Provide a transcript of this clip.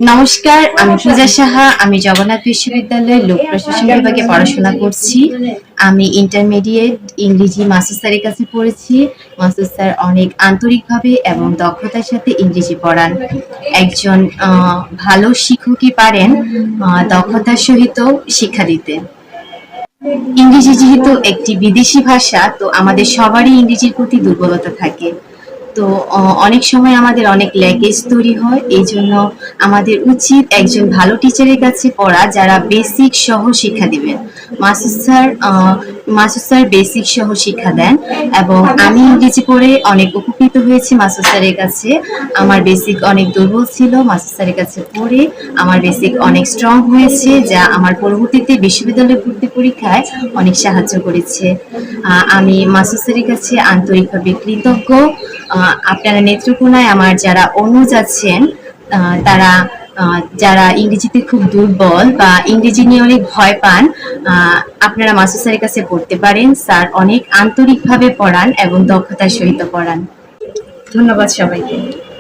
নমস্কার, আমি পূজা সাহা। আমি জগন্নাথ বিশ্ববিদ্যালয়ের লোক প্রশাসন বিভাগে পড়াশোনা করছি। আমি ইন্টারমিডিয়েট ইংরেজি মাসুদ স্যারের কাছে পড়েছি। মাসুদ স্যার অনেক আন্তরিকভাবে এবং দক্ষতার সাথে ইংরেজি পড়ান। একজন ভালো শিক্ষকই পারেন দক্ষতার সহিত শিক্ষা দিতে। ইংরেজি যেহেতু একটি বিদেশি ভাষা, তো আমাদের সবারই ইংরেজির প্রতি দুর্বলতা থাকে। তো অনেক সময় আমাদের অনেক ল্যাকেজ তৈরি হয়। এইজন্য আমাদের উচিত একজন ভালো টিচারের কাছে পড়া, যারা বেসিক সহ শিক্ষা দিবেন। মাসুদ স্যার বেসিক সহ শিক্ষা দেন এবং আমি ইংরেজি পড়ে অনেক উপকৃত হয়েছি মাসুদ স্যারের কাছে। আমার বেসিক অনেক দুর্বল ছিল, মাসুদ স্যারের কাছে পড়ে আমার বেসিক অনেক স্ট্রং হয়েছে, যা আমার পরবর্তীতে বিশ্ববিদ্যালয় ভর্তি পরীক্ষায় অনেক সাহায্য করেছে। আমি মাসুদ স্যারের কাছে আন্তরিকভাবে কৃতজ্ঞ। আপনারা নেত্রকোনায় আমার যারা অনুজ আছেন, তারা যারা ইংরেজিতে খুব দুর্বল বা ইংরেজি নিয়ে অনেক ভয় পান, আপনারা মাসুদ স্যারের কাছে পড়তে পারেন। স্যার অনেক আন্তরিকভাবে পড়ান এবং দক্ষতার সহিত পড়ান। ধন্যবাদ সবাইকে।